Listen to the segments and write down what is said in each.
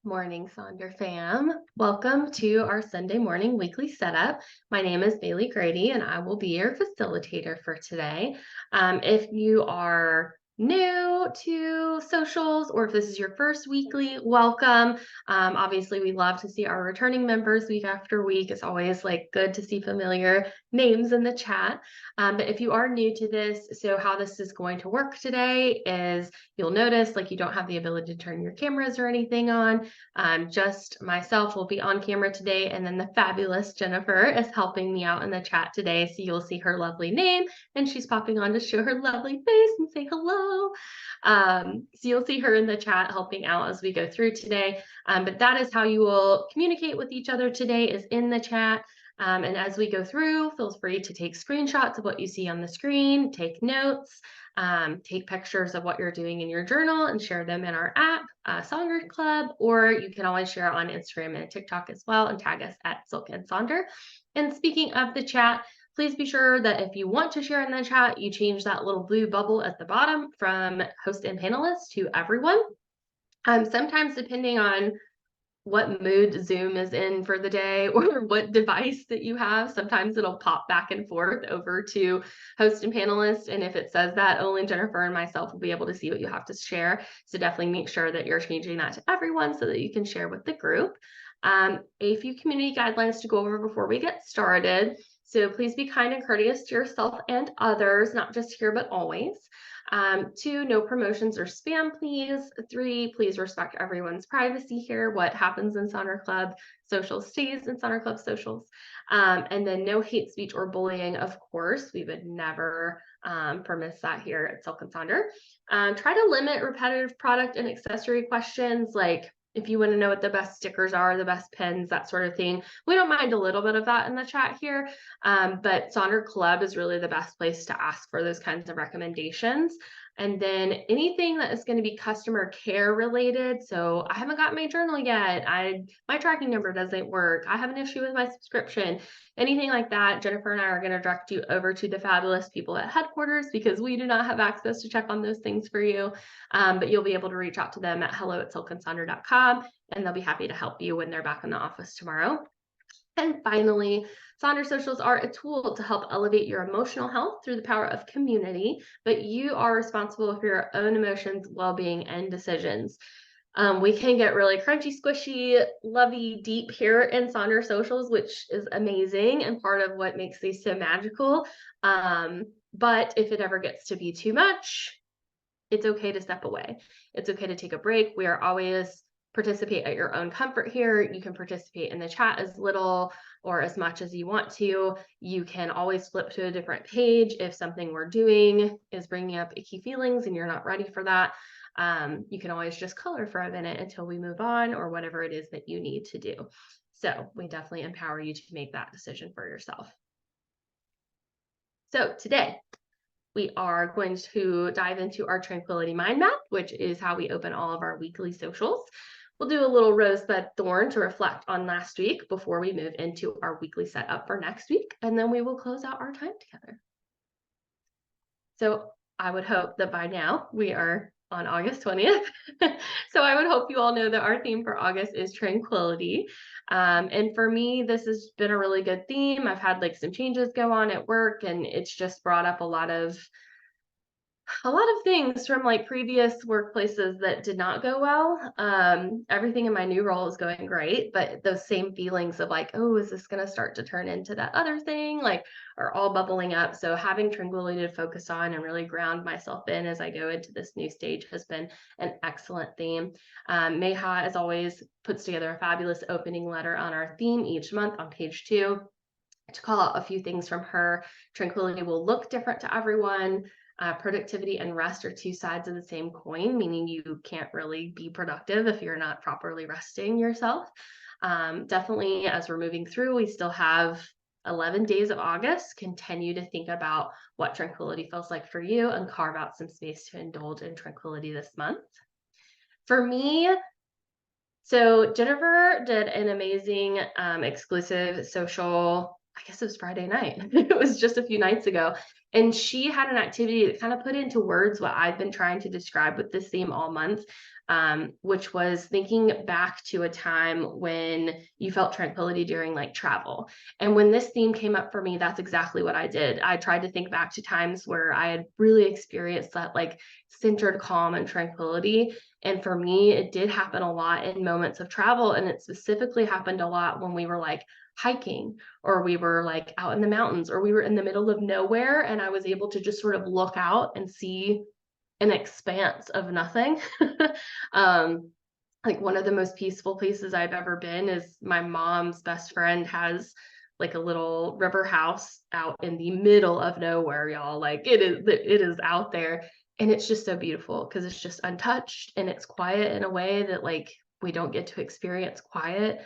Morning, Sonder fam. Welcome to our Sunday morning weekly setup. My name is Bailey Grady, and I will be your facilitator for today. If you are new to socials, or if this is your first weekly, welcome. Obviously, we love to see our returning members week after week. It's always like good to see familiar names in the chat. But if you are new to this, so how this is going to work today is you'll notice like you don't have the ability to turn your cameras or anything on. Just myself will be on camera today, and then the fabulous Jennifer is helping me out in the chat today. So you'll see her lovely name, and she's popping on to show her lovely face and say hello. So you'll see her in the chat helping out as we go through today. But that is how you will communicate with each other today, is in the chat. And as we go through, feel free to take screenshots of what you see on the screen, take notes, take pictures of what you're doing in your journal and share them in our app, Sonder Club, or you can always share on Instagram and TikTok as well and tag us at Silk and Sonder. And speaking of the chat, please be sure that if you want to share in the chat, you change that little blue bubble at the bottom from host and panelist to everyone. Sometimes depending on what mood Zoom is in for the day or what device that you have. Sometimes it'll pop back and forth over to host and panelist. And if it says that, only Jennifer and myself will be able to see what you have to share. So definitely make sure that you're changing that to everyone so that you can share with the group. A few community guidelines to go over before we get started. So please be kind and courteous to yourself and others, not just here, but always. 2, no promotions or spam, please. 3, please respect everyone's privacy here. What happens in Sonder Club socials stays in Sonder Club socials. And then no hate speech or bullying, of course. We would never permit that here at Silk and Sonder. Try to limit repetitive product and accessory questions, like if you want to know what the best stickers are, the best pens, that sort of thing. We don't mind a little bit of that in the chat here, but Sonder Club is really the best place to ask for those kinds of recommendations. And then anything that is going to be customer care related. So I haven't got my journal yet. My tracking number doesn't work. I have an issue with my subscription. Anything like that, Jennifer and I are going to direct you over to the fabulous people at headquarters because we do not have access to check on those things for you. But you'll be able to reach out to them at hello@silkandsonder.com, and they'll be happy to help you when they're back in the office tomorrow. And finally, Sonder Socials are a tool to help elevate your emotional health through the power of community, but you are responsible for your own emotions, well-being, and decisions. We can get really crunchy, squishy, lovey, deep here in Sonder Socials, which is amazing and part of what makes these so magical. But if it ever gets to be too much, it's okay to step away. It's okay to take a break. We are always participate at your own comfort here. You can participate in the chat as little or as much as you want to. You can always flip to a different page if something we're doing is bringing up icky feelings and you're not ready for that. You can always just color for a minute until we move on, or whatever it is that you need to do. So we definitely empower you to make that decision for yourself. So today, we are going to dive into our Tranquility Mind Map, which is how we open all of our weekly socials. We'll do a little rosebud thorn to reflect on last week before we move into our weekly setup for next week, and then we will close out our time together. So I would hope that by now we are on August 20th. So I would hope you all know that our theme for August is tranquility. And for me, this has been a really good theme. I've had like some changes go on at work, and it's just brought up a lot of things from like previous workplaces that did not go well. Everything in my new role is going great, but those same feelings of like, oh, is this going to start to turn into that other thing, like, are all bubbling up. So having tranquility to focus on and really ground myself in as I go into this new stage has been an excellent theme. Meha, as always, puts together a fabulous opening letter on our theme each month on page 2. To call out a few things from her, tranquility will look different to everyone. Productivity and rest are two sides of the same coin, meaning you can't really be productive if you're not properly resting yourself. Definitely, as we're moving through, we still have 11 days of August. Continue to think about what tranquility feels like for you and carve out some space to indulge in tranquility this month. For me, so Jennifer did an amazing exclusive social I guess it was Friday night. It was just a few nights ago. And she had an activity that kind of put into words what I've been trying to describe with this theme all month, which was thinking back to a time when you felt tranquility during like travel. And when this theme came up for me, that's exactly what I did. I tried to think back to times where I had really experienced that like centered calm and tranquility. And for me, it did happen a lot in moments of travel. And it specifically happened a lot when we were like hiking, or we were like out in the mountains, or we were in the middle of nowhere and I was able to just sort of look out and see an expanse of nothing. um like one of the most peaceful places I've ever been is my mom's best friend has like a little river house out in the middle of nowhere, y'all. Like it is out there, and it's just so beautiful because it's just untouched and it's quiet in a way that like we don't get to experience quiet.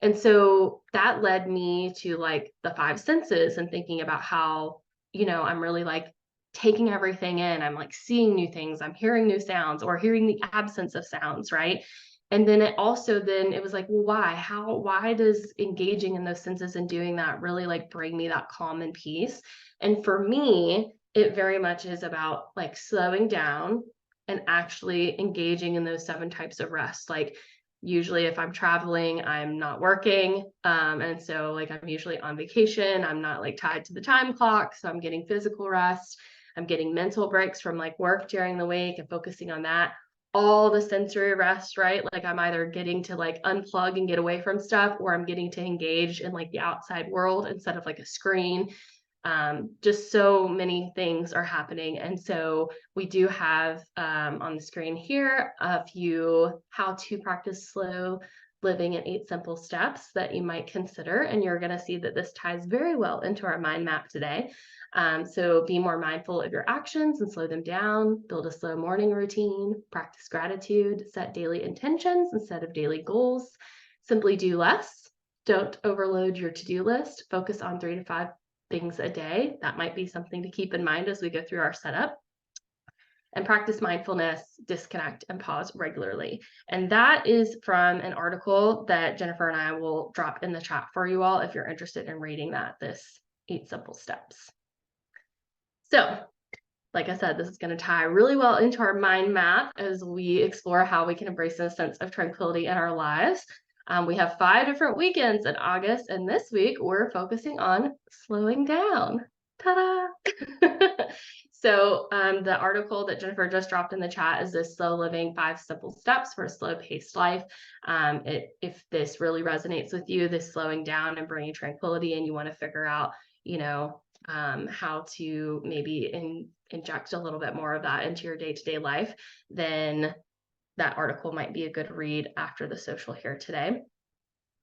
And so that led me to like the five senses and thinking about how, I'm really like taking everything in. I'm like seeing new things, I'm hearing new sounds or hearing the absence of sounds, right? And then it was like, well, why does engaging in those senses and doing that really like bring me that calm and peace? And for me, it very much is about like slowing down and actually engaging in those seven types of rest. Like usually if I'm traveling, I'm not working. And so like I'm usually on vacation. I'm not like tied to the time clock. So I'm getting physical rest. I'm getting mental breaks from like work during the week and focusing on that. All the sensory rest, right? Like I'm either getting to like unplug and get away from stuff, or I'm getting to engage in like the outside world instead of like a screen. Just so many things are happening. And so we do have on the screen here a few how to practice slow living in 8 simple steps that you might consider. And you're going to see that this ties very well into our mind map today. So be more mindful of your actions and slow them down, build a slow morning routine, practice gratitude, set daily intentions instead of daily goals, simply do less. Don't overload your to-do list. Focus on 3 to 5 things a day. That might be something to keep in mind as we go through our setup. And practice mindfulness, disconnect, and pause regularly. And that is from an article that Jennifer and I will drop in the chat for you all if you're interested in reading that, this 8 simple steps. So, like I said, this is going to tie really well into our mind map as we explore how we can embrace a sense of tranquility in our lives. We have 5 different weekends in August, and this week we're focusing on slowing down. Ta-da! So the article that Jennifer just dropped in the chat is this Slow Living 5 Simple Steps for a Slow-Paced Life. If this really resonates with you, this slowing down and bringing tranquility, and you want to figure out, how to maybe inject a little bit more of that into your day-to-day life, then that article might be a good read after the social here today.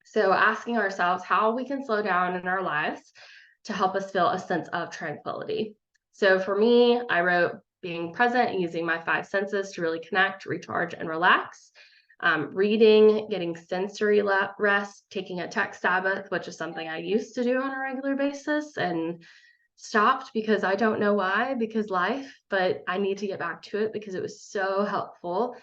So asking ourselves how we can slow down in our lives to help us feel a sense of tranquility. So for me, I wrote being present and using my 5 senses to really connect, recharge, and relax. Reading, getting sensory rest, taking a tech Sabbath, which is something I used to do on a regular basis and stopped because I don't know why, because life, but I need to get back to it because it was so helpful.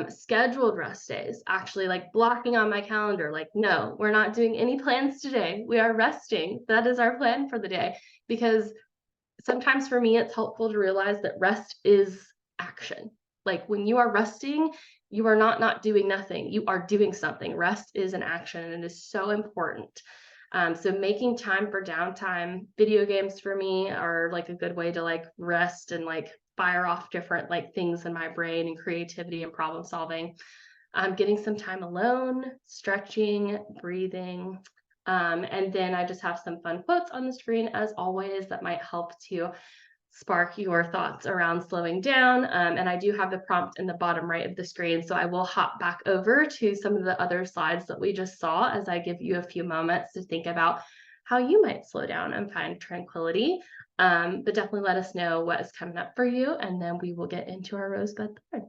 Scheduled rest days, actually like blocking on my calendar, like, no, we're not doing any plans today. We are resting. That is our plan for the day. Because sometimes for me, it's helpful to realize that rest is action. Like when you are resting, you are not doing nothing. You are doing something. Rest is an action, and it is so important. So making time for downtime, video games for me are like a good way to like rest and like fire off different like things in my brain and creativity and problem solving. Getting some time alone, stretching, breathing. And then I just have some fun quotes on the screen as always that might help to spark your thoughts around slowing down. And I do have the prompt in the bottom right of the screen, so I will hop back over to some of the other slides that we just saw as I give you a few moments to think about how you might slow down and find tranquility. But definitely let us know what is coming up for you, and then we will get into our rosebud thread.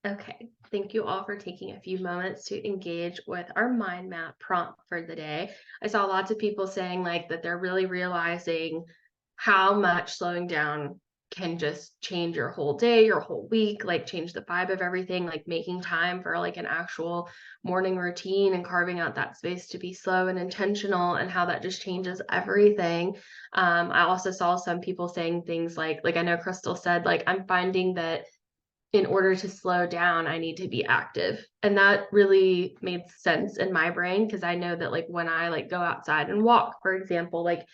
Okay, thank you all for taking a few moments to engage with our mind map prompt for the day. I saw lots of people saying like that they're really realizing how much slowing down can just change your whole day, your whole week, like change the vibe of everything, like making time for like an actual morning routine and carving out that space to be slow and intentional and how that just changes everything. I also saw some people saying things like I know Crystal said, like, I'm finding that in order to slow down, I need to be active. And that really made sense in my brain because I know that like when I like go outside and walk, for example, like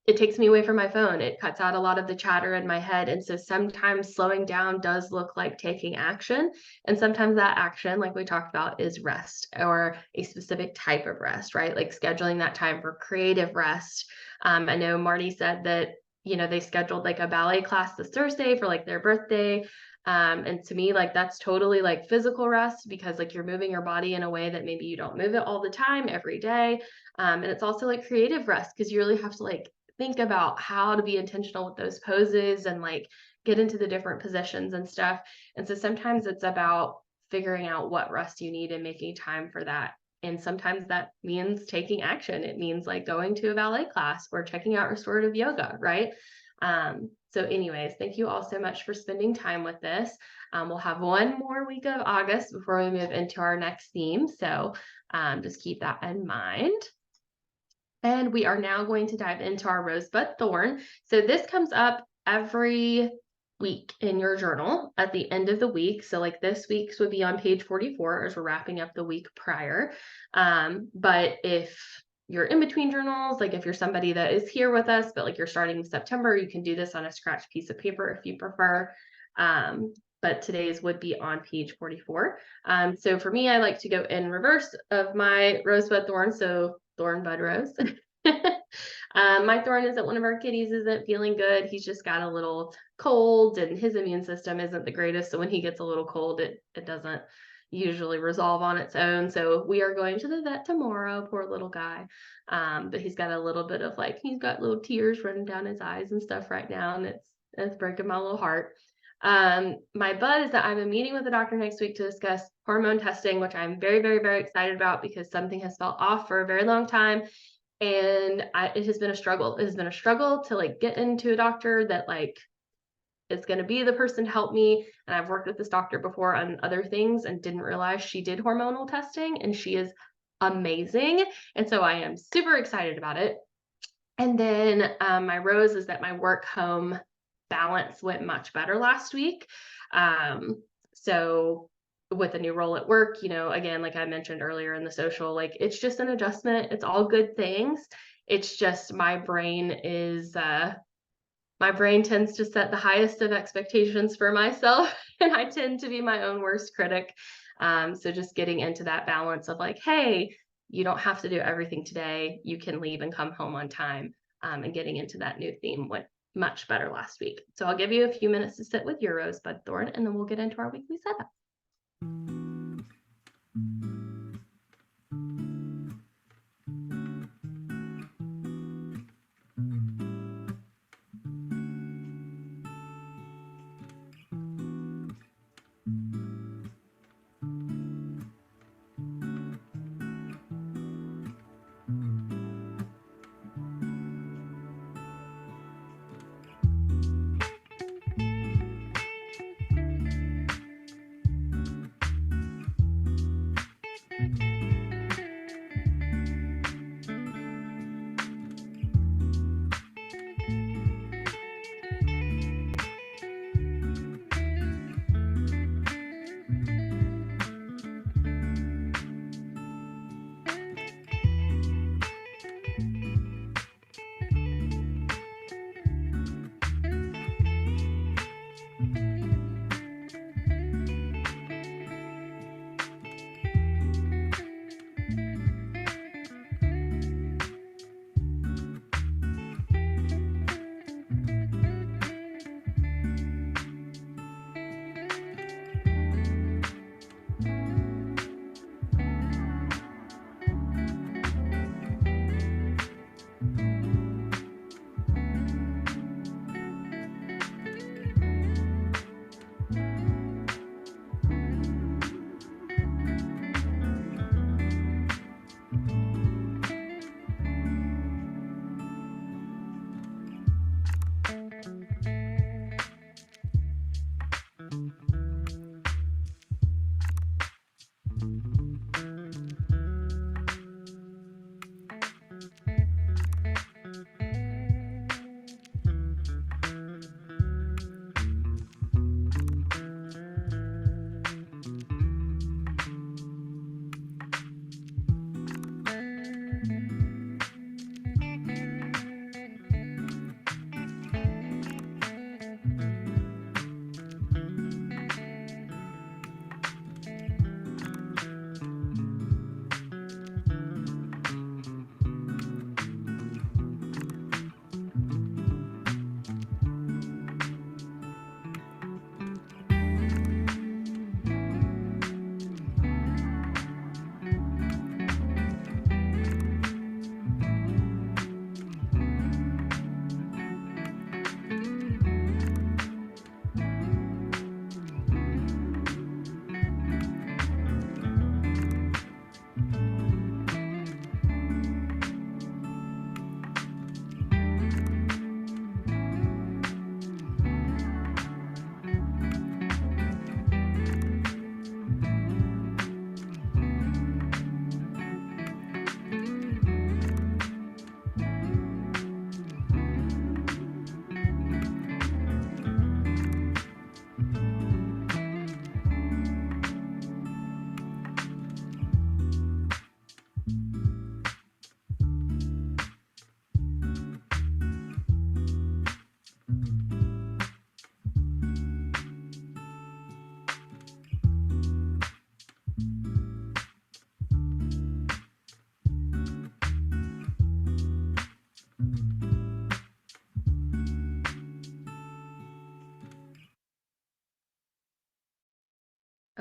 it takes me away from my phone. It cuts out a lot of the chatter in my head. And so sometimes slowing down does look like taking action. And sometimes that action, like we talked about, is rest or a specific type of rest, right? Like scheduling that time for creative rest. I know Marty said that, they scheduled like a ballet class this Thursday for like their birthday. And to me, like that's totally like physical rest because like you're moving your body in a way that maybe you don't move it all the time every day. And it's also like creative rest because you really have to like think about how to be intentional with those poses and like get into the different positions and stuff. And so sometimes it's about figuring out what rest you need and making time for that. And sometimes that means taking action. It means like going to a ballet class or checking out restorative yoga, right? So anyways, thank you all so much for spending time with this. We'll have one more week of August before we move into our next theme. So just keep that in mind. And we are now going to dive into our rosebud thorn. So this comes up every week in your journal at the end of the week. So like this week's would be on page 44 as we're wrapping up the week prior. But if you're in between journals, like if you're somebody that is here with us, but like you're starting in September, you can do this on a scratch piece of paper if you prefer. But today's would be on page 44. So for me, I like to go in reverse of my rosebud thorn. So thorn, bud, rose. My thorn is that one of our kitties isn't feeling good. He's just got a little cold and his immune system isn't the greatest. So when he gets a little cold, it doesn't usually resolve on its own. So we are going to the vet tomorrow, poor little guy. But he's got a little bit of like, he's got little tears running down his eyes and stuff right now. And it's breaking my little heart. My bud is that I'm a meeting with the doctor next week to discuss hormone testing, which I'm very, very, very excited about because something has felt off for a very long time. And it has been a struggle. It has been a struggle to like get into a doctor that like is going to be the person to help me. And I've worked with this doctor before on other things and didn't realize she did hormonal testing and she is amazing. And so I am super excited about it. And then my rose is that my work home balance went much better last week. So with a new role at work, again, like I mentioned earlier in the social, like it's just an adjustment. It's all good things. It's just my brain tends to set the highest of expectations for myself and I tend to be my own worst critic. So just getting into that balance of like, hey, you don't have to do everything today. You can leave and come home on time. And getting into that new theme went much better last week. So I'll give you a few minutes to sit with your rosebud thorn and then we'll get into our weekly setup.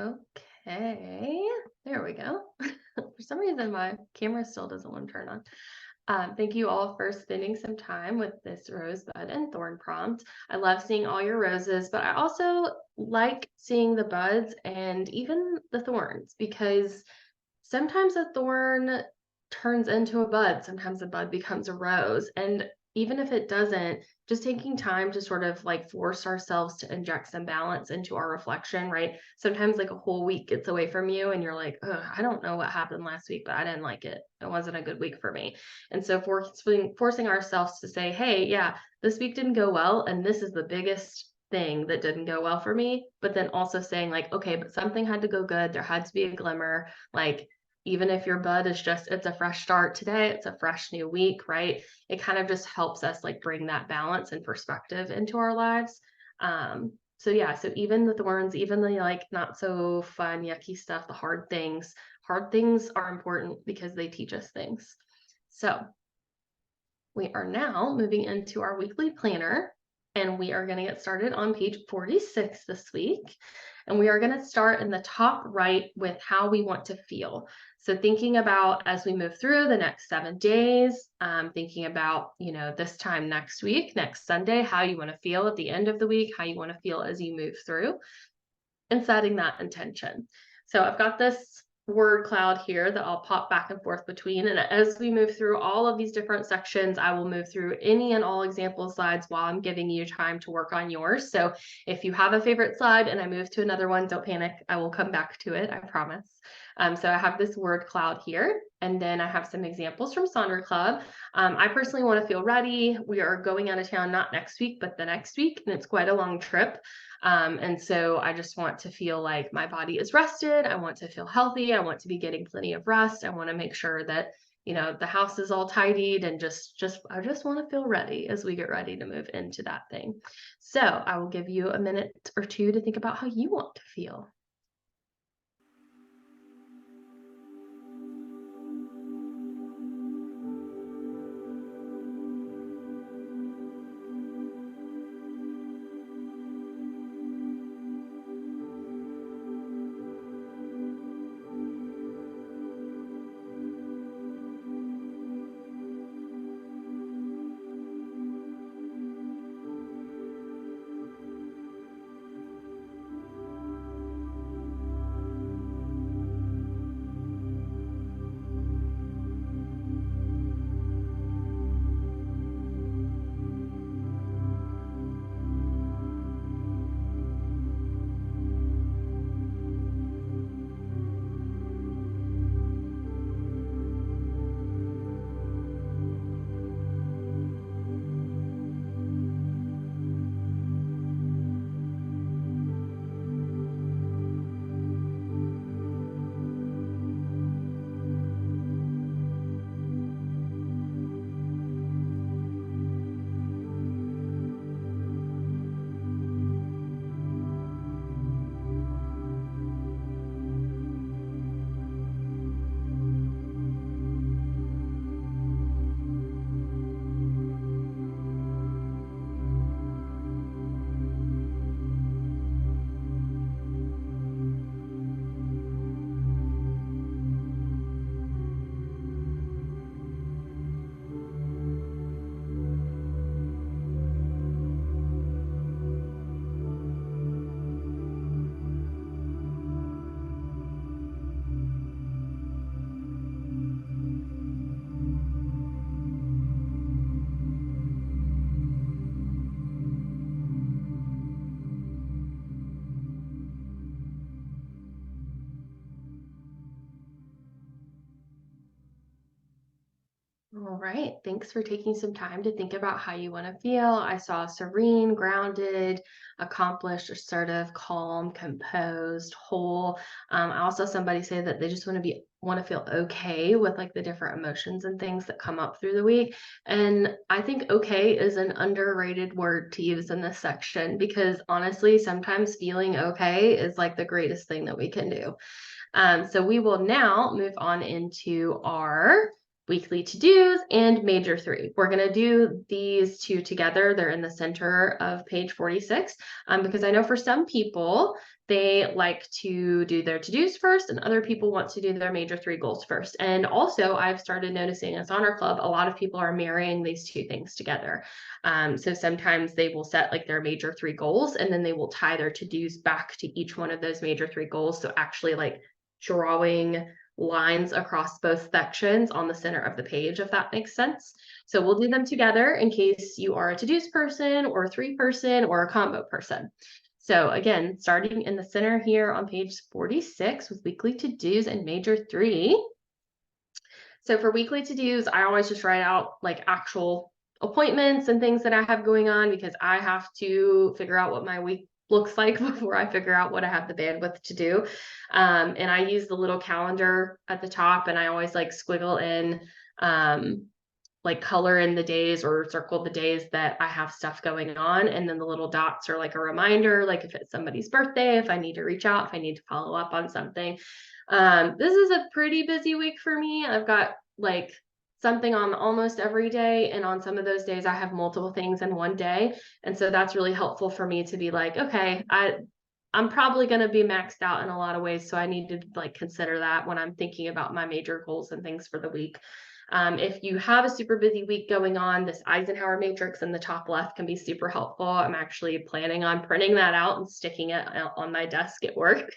Okay, there we go. For some reason, my camera still doesn't want to turn on. Thank you all for spending some time with this rosebud and thorn prompt. I love seeing all your roses, but I also like seeing the buds and even the thorns because sometimes a thorn turns into a bud, sometimes a bud becomes a rose. And even if it doesn't, just taking time to sort of like force ourselves to inject some balance into our reflection, right? Sometimes like a whole week gets away from you and you're like, oh, I don't know what happened last week, but I didn't like it. It wasn't a good week for me. And so forcing ourselves to say, hey, yeah, this week didn't go well. And this is the biggest thing that didn't go well for me. But then also saying, like, okay, but something had to go good. There had to be a glimmer. Like, even if your bud is just it's a fresh start today, it's a fresh new week, right? It kind of just helps us like bring that balance and perspective into our lives. So yeah, so even the thorns, even the like not so fun, yucky stuff, the hard things are important because they teach us things. So we are now moving into our weekly planner, and we are going to get started on page 46 this week. And we are going to start in the top right with how we want to feel. So thinking about as we move through the next 7 days, thinking about, this time next week, next Sunday, how you want to feel at the end of the week, how you want to feel as you move through, and setting that intention. So I've got this word cloud here that I'll pop back and forth between. And as we move through all of these different sections, I will move through any and all example slides while I'm giving you time to work on yours. So if you have a favorite slide and I move to another one, don't panic. I will come back to it, I promise. So I have this word cloud here, and then I have some examples from Sonder Club. I personally want to feel ready. We are going out of town, not next week, but the next week, and it's quite a long trip. And so I just want to feel like my body is rested. I want to feel healthy. I want to be getting plenty of rest. I want to make sure that, the house is all tidied and I just want to feel ready as we get ready to move into that thing. So I will give you a minute or two to think about how you want to feel. All right. Thanks for taking some time to think about how you want to feel. I saw serene, grounded, accomplished, assertive, calm, composed, whole. I also saw somebody say that they just want to feel okay with like the different emotions and things that come up through the week. And I think okay is an underrated word to use in this section because honestly, sometimes feeling okay is like the greatest thing that we can do. So we will now move on into our weekly to-dos, and major 3. We're going to do these two together. They're in the center of page 46 because I know for some people, they like to do their to-dos first, and other people want to do their major 3 goals first. And also, I've started noticing at Sonder Club, a lot of people are marrying these two things together. So sometimes they will set like their major 3 goals, and then they will tie their to-dos back to each one of those major 3 goals. So actually like drawing lines across both sections on the center of the page, if that makes sense. So we'll do them together in case you are a to-dos person or a 3 person or a combo person. So again, starting in the center here on page 46 with weekly to-dos and major 3. So for weekly to-dos, I always just write out like actual appointments and things that I have going on because I have to figure out what my week looks like before I figure out what I have the bandwidth to do. And I use the little calendar at the top, and I always like squiggle in like color in the days or circle the days that I have stuff going on. And then the little dots are like a reminder, like if it's somebody's birthday, if I need to reach out, if I need to follow up on something. This is a pretty busy week for me. I've got like something on almost every day. And on some of those days, I have multiple things in one day. And so that's really helpful for me to be like, okay, I'm probably going to be maxed out in a lot of ways. So I need to like consider that when I'm thinking about my major goals and things for the week. If you have a super busy week going on, this Eisenhower matrix in the top left can be super helpful. I'm actually planning on printing that out and sticking it on my desk at work.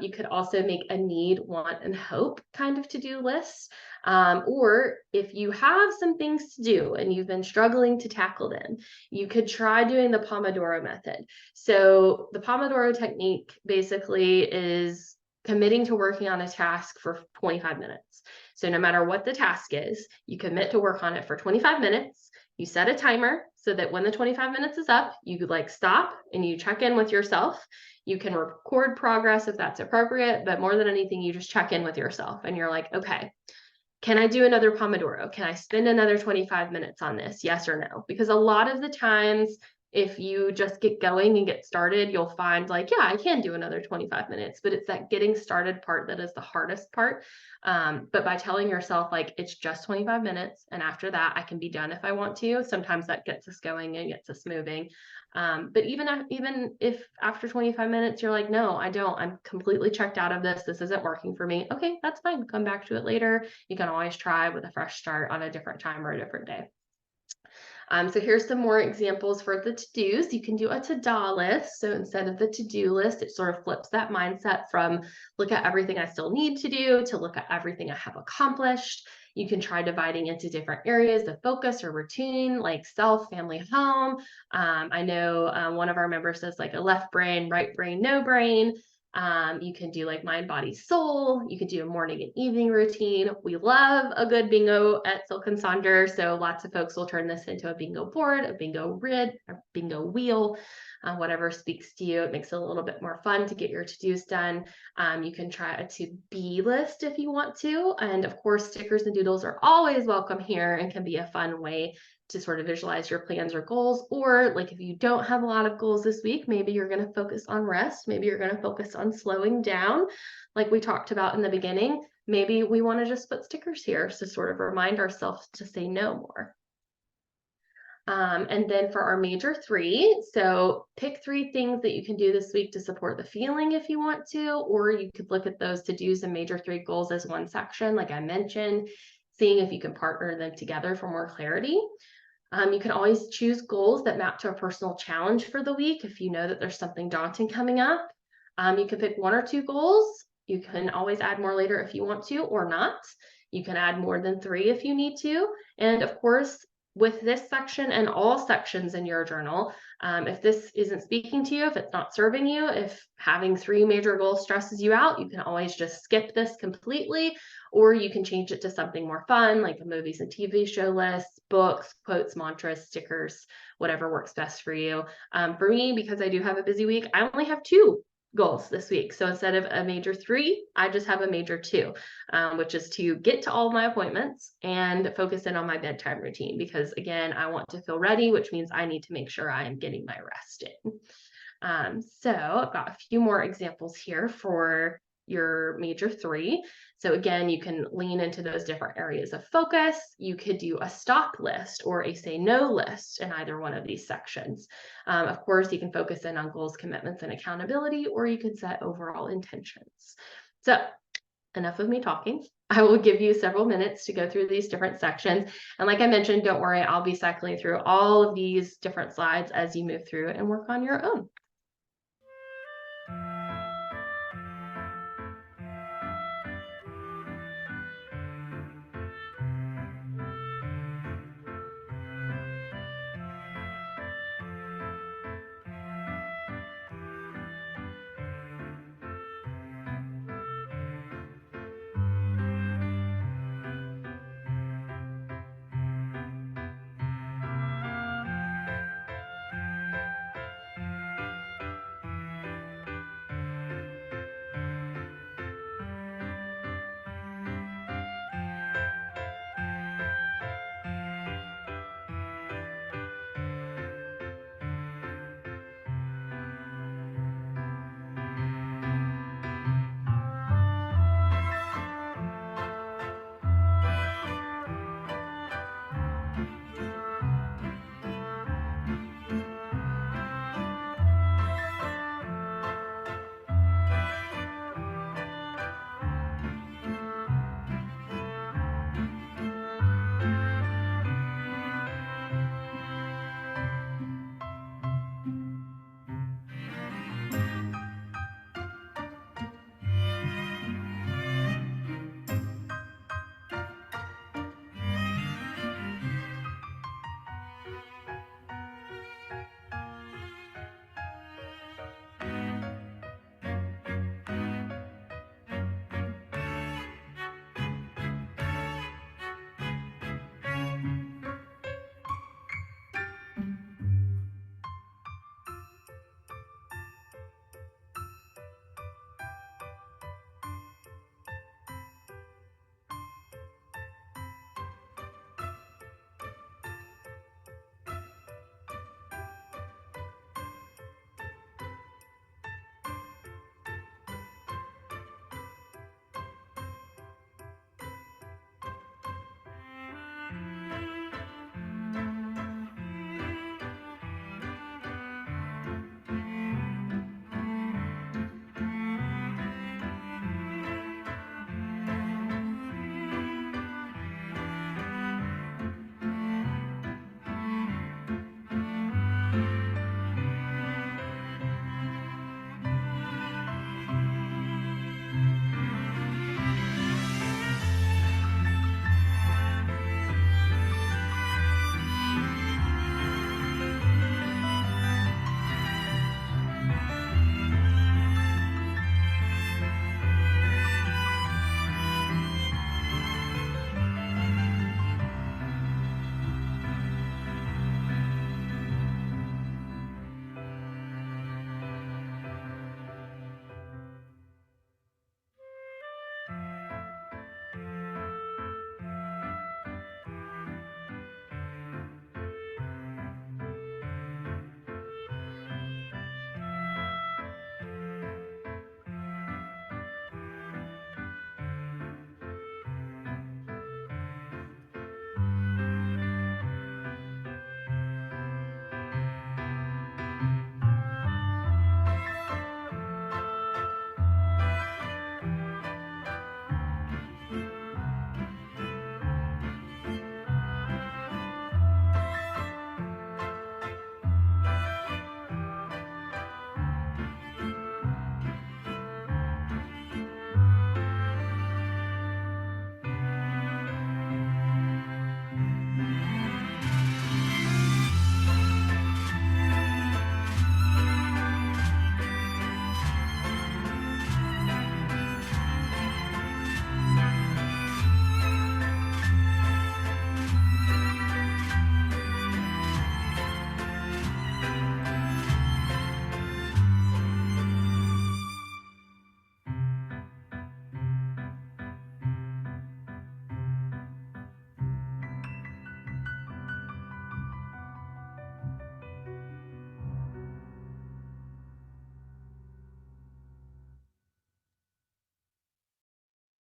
You could also make a need, want, and hope kind of to-do list. Or if you have some things to do and you've been struggling to tackle them, you could try doing the Pomodoro method. So the Pomodoro technique basically is committing to working on a task for 25 minutes. So no matter what the task is, you commit to work on it for 25 minutes. You set a timer so that when the 25 minutes is up, you like stop and you check in with yourself. You can record progress if that's appropriate, but more than anything, you just check in with yourself and you're like, okay, can I do another Pomodoro? Can I spend another 25 minutes on this? Yes or no? Because a lot of the times, if you just get going and get started, you'll find like, yeah, I can do another 25 minutes, but it's that getting started part that is the hardest part. But by telling yourself like, it's just 25 minutes, and after that, I can be done if I want to, sometimes that gets us going and gets us moving. But even if after 25 minutes, you're like, no, I don't, I'm completely checked out of this. This isn't working for me. Okay, that's fine. Come back to it later. You can always try with a fresh start on a different time or a different day. So here's some more examples for the to-dos. You can do a to-do list. So instead of the to-do list, it sort of flips that mindset from look at everything I still need to do to look at everything I have accomplished. You can try dividing into different areas of focus or routine, like self, family, home. I know one of our members says like a left brain, right brain, no brain. You can do like mind, body, soul. You can do a morning and evening routine. We love a good bingo at Silk and Sonder. So lots of folks will turn this into a bingo board, a bingo grid, a bingo wheel, whatever speaks to you. It makes it a little bit more fun to get your to-dos done. You can try a to-be list if you want to. And of course, stickers and doodles are always welcome here and can be a fun way to sort of visualize your plans or goals. Or like if you don't have a lot of goals this week, maybe you're going to focus on rest. Maybe you're going to focus on slowing down like we talked about in the beginning. Maybe we want to just put stickers here to sort of remind ourselves to say no more. And then for our major 3, so pick 3 things that you can do this week to support the feeling if you want to, or you could look at those to-dos and major 3 goals as one section, like I mentioned, seeing if you can partner them together for more clarity. You can always choose goals that map to a personal challenge for the week if you know that there's something daunting coming up. You can pick 1 or 2 goals. You can always add more later if you want to or not. You can add more than 3 if you need to. And of course, with this section and all sections in your journal, if this isn't speaking to you, if it's not serving you, if having 3 major goals stresses you out, you can always just skip this completely, or you can change it to something more fun, like a movies and TV show list, books, quotes, mantras, stickers, whatever works best for you. For me, because I do have a busy week, I only have 2 goals this week. So instead of a major 3, I just have a major 2, which is to get to all of my appointments and focus in on my bedtime routine. Because again, I want to feel ready, which means I need to make sure I am getting my rest in. So I've got a few more examples here for your major three. So again, you can lean into those different areas of focus. You could do a stop list or a say no list in either one of these sections. Of course, you can focus in on goals, commitments, and accountability, or you could set overall intentions. So enough of me talking. I will give you several minutes to go through these different sections. And like I mentioned, don't worry, I'll be cycling through all of these different slides as you move through and work on your own.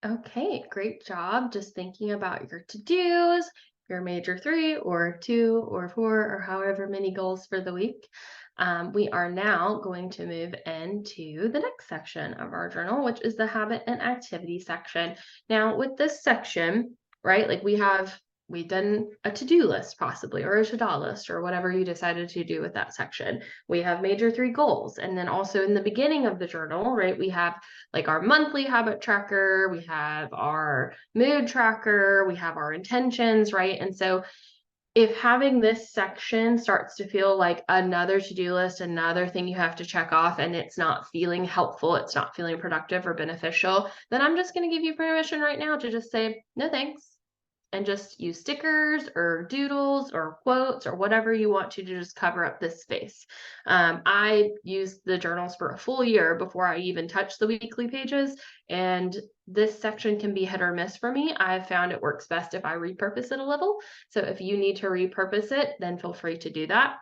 Okay, great job. Just thinking about your to-dos, your major three or two or four or however many goals for the week. We are now going to move into the next section of our journal, which is the habit and activity section. Now, with this section, right, like we've done a to-do list possibly or a to-do list or whatever you decided to do with that section. We have major three goals. And then also in the beginning of the journal, right, we have like our monthly habit tracker, we have our mood tracker, we have our intentions, right? And so if having this section starts to feel like another to-do list, another thing you have to check off, and it's not feeling helpful, it's not feeling productive or beneficial, then I'm just going to give you permission right now to just say, no thanks, and just use stickers or doodles or quotes or whatever you want to just cover up this space. I used the journals for a full year before I even touched the weekly pages, and this section can be hit or miss for me. I've found it works best if I repurpose it a little. So if you need to repurpose it, then feel free to do that.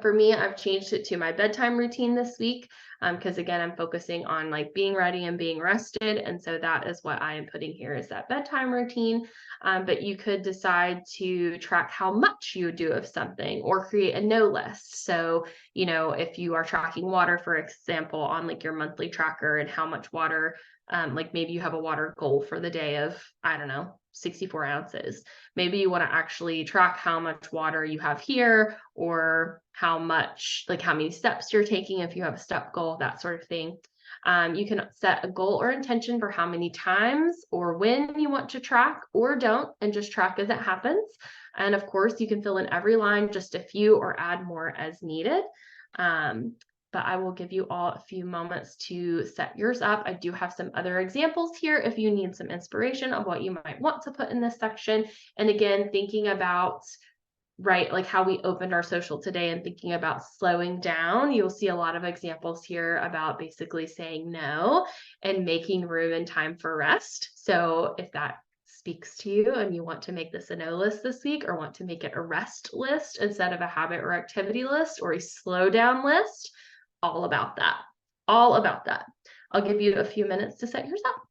For me, I've changed it to my bedtime routine this week because again, I'm focusing on like being ready and being rested, and so that is what I am putting here is that bedtime routine. But you could decide to track how much you do of something or create a no list. So if you are tracking water, for example, on like your monthly tracker and how much water, like maybe you have a water goal for the day of, I don't know, 64 ounces. Maybe you want to actually track how much water you have here or how much, like how many steps you're taking if you have a step goal, that sort of thing. You can set a goal or intention for how many times or when you want to track or don't, and just track as it happens. And of course, you can fill in every line, just a few, or add more as needed. But I will give you all a few moments to set yours up. I do have some other examples here if you need some inspiration of what you might want to put in this section. And again, thinking about, right, like how we opened our social today and thinking about slowing down, you'll see a lot of examples here about basically saying no and making room and time for rest. So if that speaks to you and you want to make this a no list this week or want to make it a rest list instead of a habit or activity list or a slow down list, all about that. All about that. I'll give you a few minutes to set yours up.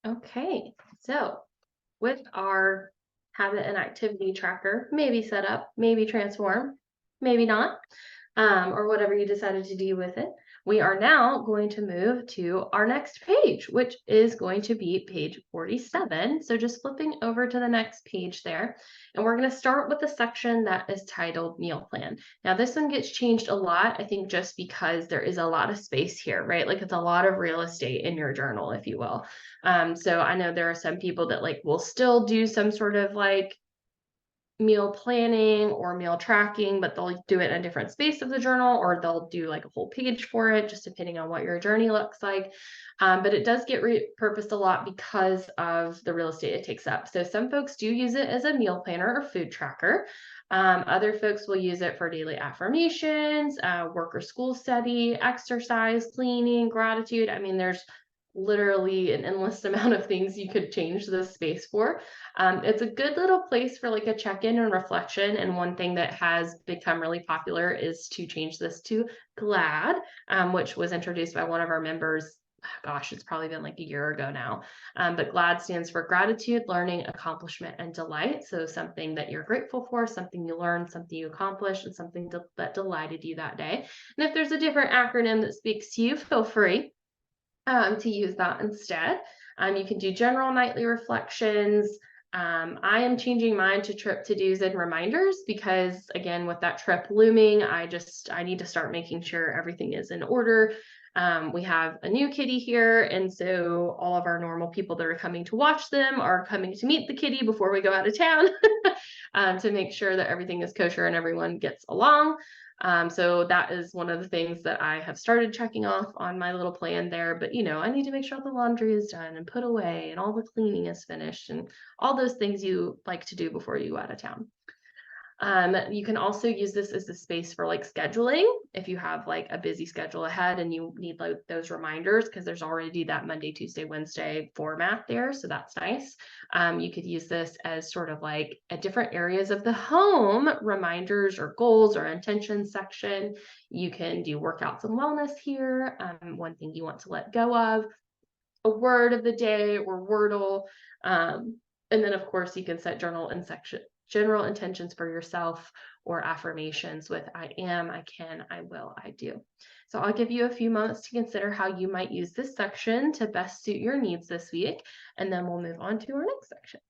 Okay, so with our habit and activity tracker, maybe set up, maybe transform, maybe not, or whatever you decided to do with it. We are now going to move to our next page, which is going to be page 47. So just flipping over to the next page there, and we're going to start with the section that is titled Meal Plan. Now, this one gets changed a lot, I think, just because there is a lot of space here, right? Like it's a lot of real estate in your journal, if you will. So I know there are some people that like will still do some sort of like meal planning or meal tracking, but they'll do it in a different space of the journal, or they'll do like a whole page for it, just depending on what your journey looks like. But it does get repurposed a lot because of the real estate it takes up. So some folks do use it as a meal planner or food tracker. Other folks will use it for daily affirmations, work or school study, exercise, cleaning, gratitude. I mean, there's literally an endless amount of things you could change this space for. It's a good little place for like a check-in and reflection. And one thing that has become really popular is to change this to GLAD, which was introduced by one of our members. Gosh, it's probably been like a year ago now. But GLAD stands for gratitude, learning, accomplishment, and delight. So something that you're grateful for, something you learned, something you accomplished, and something that delighted you that day. And if there's a different acronym that speaks to you, feel free to use that instead. You can do general nightly reflections. I am changing mine to trip to-dos and reminders because, again, with that trip looming, I need to start making sure everything is in order. We have a new kitty here, and so all of our normal people that are coming to watch them are coming to meet the kitty before we go out of town to make sure that everything is kosher and everyone gets along. So that is one of the things that I have started checking off on my little plan there. But, I need to make sure the laundry is done and put away and all the cleaning is finished and all those things you like to do before you go out of town. You can also use this as a space for like scheduling if you have like a busy schedule ahead and you need like those reminders because there's already that Monday, Tuesday, Wednesday format there. So that's nice. You could use this as sort of like at different areas of the home, reminders or goals or intentions section. You can do workouts and wellness here. One thing you want to let go of, a word of the day or Wordle. And then of course you can set general intentions for yourself or affirmations with I am, I can, I will, I do. So I'll give you a few moments to consider how you might use this section to best suit your needs this week, and then we'll move on to our next section.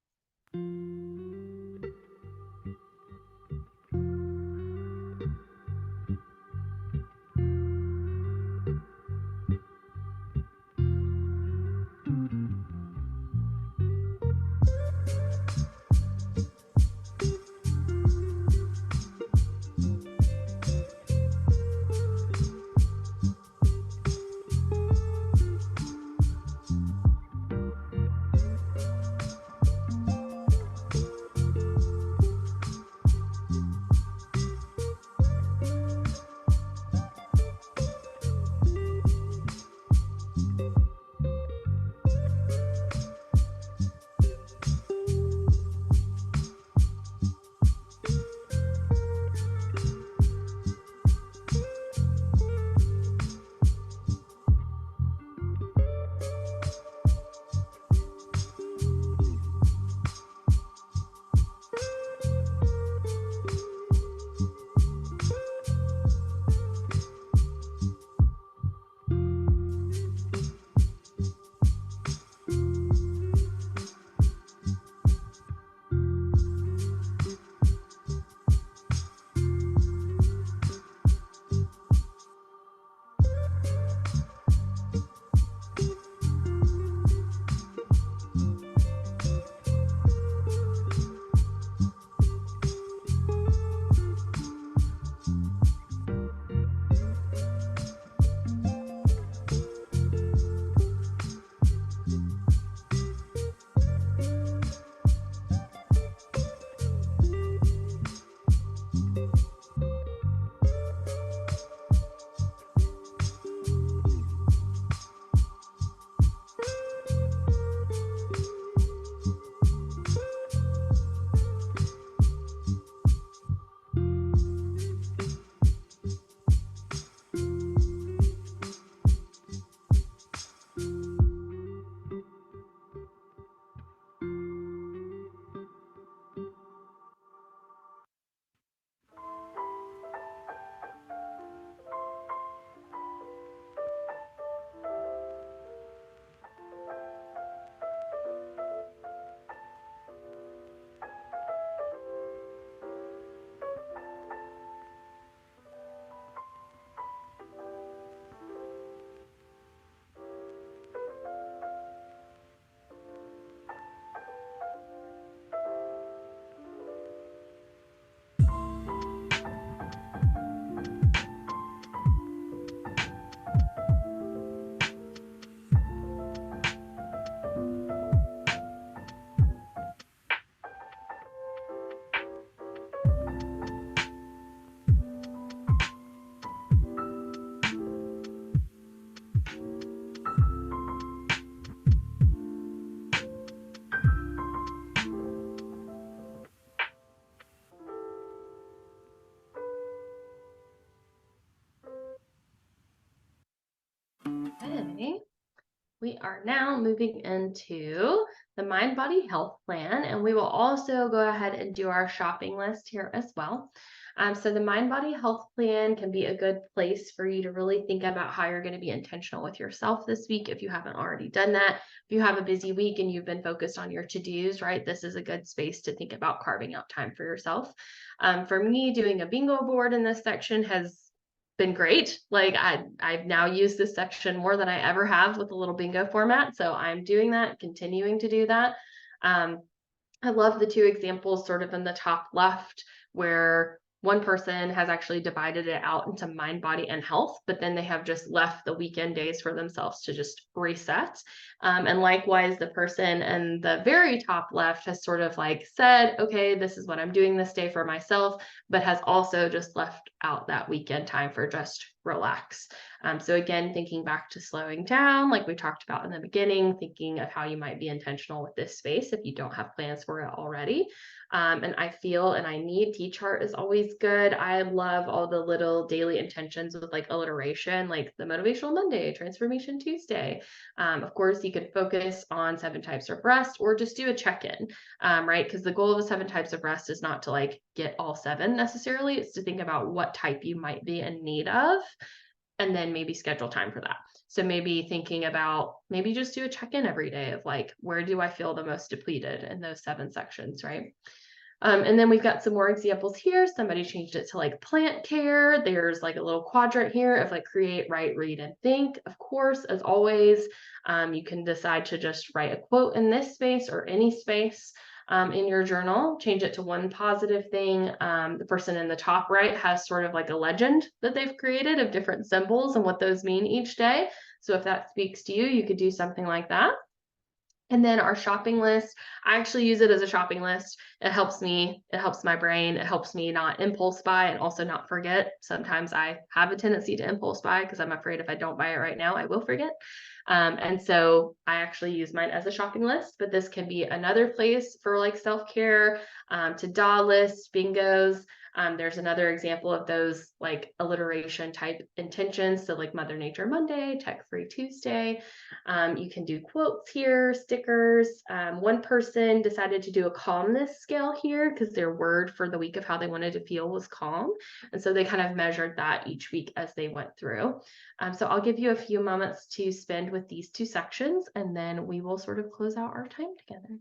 We are now moving into the Mind Body Health Plan, and we will also go ahead and do our shopping list here as well. So, the Mind Body Health Plan can be a good place for you to really think about how you're going to be intentional with yourself this week if you haven't already done that. If you have a busy week and you've been focused on your to dos, right, this is a good space to think about carving out time for yourself. For me, doing a bingo board in this section has been great. Like I've now used this section more than I ever have with the little bingo format. So I'm doing that, continuing to do that. Um, I love the two examples sort of in the top left where one person has actually divided it out into mind, body, and health, but then they have just left the weekend days for themselves to just reset. And likewise, the person in the very top left has sort of like said, okay, this is what I'm doing this day for myself, but has also just left out that weekend time for just relax. So again, thinking back to slowing down, like we talked about in the beginning, thinking of how you might be intentional with this space if you don't have plans for it already. And I feel and I need T-chart is always good. I love all the little daily intentions with like alliteration, like the Motivational Monday, Transformation Tuesday. Of course, you could focus on 7 types of rest or just do a check-in, right? Because the goal of the 7 types of rest is not to like get all 7 necessarily. It's to think about what type you might be in need of and then maybe schedule time for that. So maybe thinking about maybe just do a check-in every day of like, where do I feel the most depleted in those 7 sections, right? And then we've got some more examples here. Somebody changed it to like plant care. There's like a little quadrant here of like create, write, read, and think. Of course, as always, you can decide to just write a quote in this space or any space in your journal, change it to one positive thing. The person in the top right has sort of like a legend that they've created of different symbols and what those mean each day. So if that speaks to you, you could do something like that. And then our shopping list, I actually use it as a shopping list. It helps me, it helps my brain, it helps me not impulse buy and also not forget. Sometimes I have a tendency to impulse buy because I'm afraid if I don't buy it right now, I will forget. And so I actually use mine as a shopping list, but this can be another place for like self-care, to-do lists, bingos. There's another example of those like alliteration type intentions. So like Mother Nature Monday, Tech Free Tuesday. You can do quotes here, stickers. One person decided to do a calmness scale here because their word for the week of how they wanted to feel was calm. And so they kind of measured that each week as they went through. So I'll give you a few moments to spend with these 2 sections, and then we will sort of close out our time together.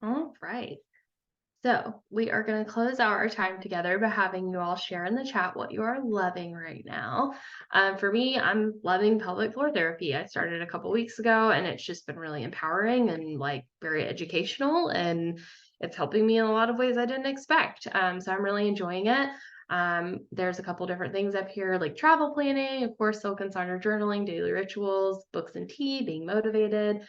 All right. So, we are going to close out our time together by having you all share in the chat what you are loving right now. For me, I'm loving pelvic floor therapy. I started a couple weeks ago and it's just been really empowering and like very educational, and it's helping me in a lot of ways I didn't expect. So, I'm really enjoying it. There's a couple different things up here like travel planning, of course, silk and sonder journaling, daily rituals, books and tea, being motivated,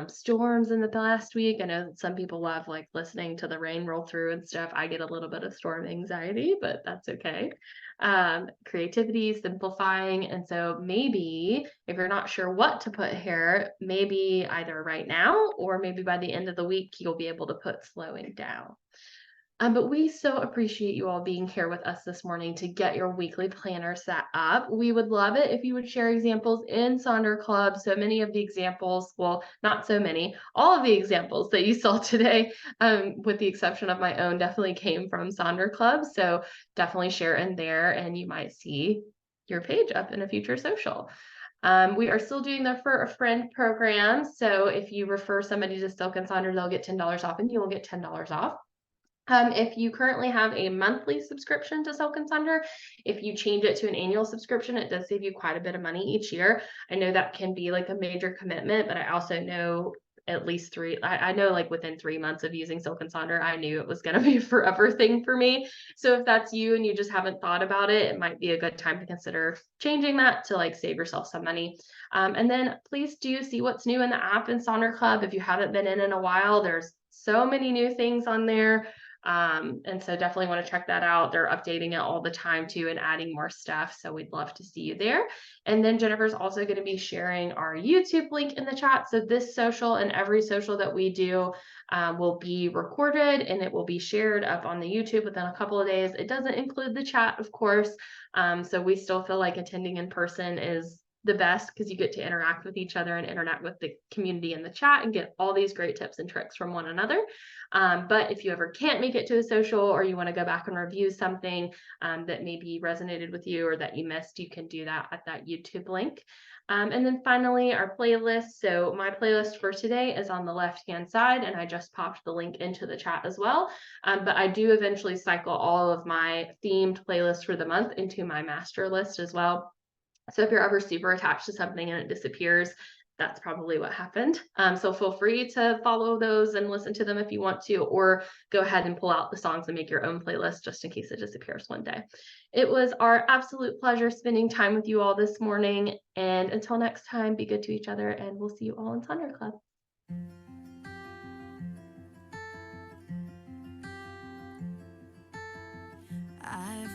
storms in the last week. I know that some people love like listening to the rain roll through and stuff. I get a little bit of storm anxiety, but that's okay. Creativity, simplifying. And so maybe if you're not sure what to put here, maybe either right now or maybe by the end of the week, you'll be able to put slowing down. But we so appreciate you all being here with us this morning to get your weekly planner set up. We would love it if you would share examples in Sonder Club. So many of the examples, well, not so many, all of the examples that you saw today, with the exception of my own, definitely came from Sonder Club. So definitely share in there, and you might see your page up in a future social. We are still doing the For a Friend program. So if you refer somebody to Silk and Sonder, they'll get $10 off, and you will get $10 off. If you currently have a monthly subscription to Silk and Sonder, if you change it to an annual subscription, it does save you quite a bit of money each year. I know that can be like a major commitment, but I also know at least I know like within 3 months of using Silk and Sonder, I knew it was going to be a forever thing for me. So if that's you and you just haven't thought about it, it might be a good time to consider changing that to like save yourself some money. And then please do see what's new in the app in Sonder Club. If you haven't been in a while, there's so many new things on there. And so definitely want to check that out. They're updating it all the time too and adding more stuff. So we'd love to see you there. And then Jennifer's also going to be sharing our YouTube link in the chat. So this social and every social that we do will be recorded and it will be shared up on the YouTube within a couple of days. It doesn't include the chat, of course. So we still feel like attending in person is the best because you get to interact with each other and interact with the community in the chat and get all these great tips and tricks from one another. But if you ever can't make it to a social or you want to go back and review something that maybe resonated with you or that you missed, you can do that at that YouTube link. And then finally, our playlist. So my playlist for today is on the left-hand side, and I just popped the link into the chat as well. But I do eventually cycle all of my themed playlists for the month into my master list as well. So if you're ever super attached to something and it disappears, that's probably what happened. So feel free to follow those and listen to them if you want to, or go ahead and pull out the songs and make your own playlist just in case it disappears one day. It was our absolute pleasure spending time with you all this morning. And until next time, be good to each other, and we'll see you all in Sonder Club. I've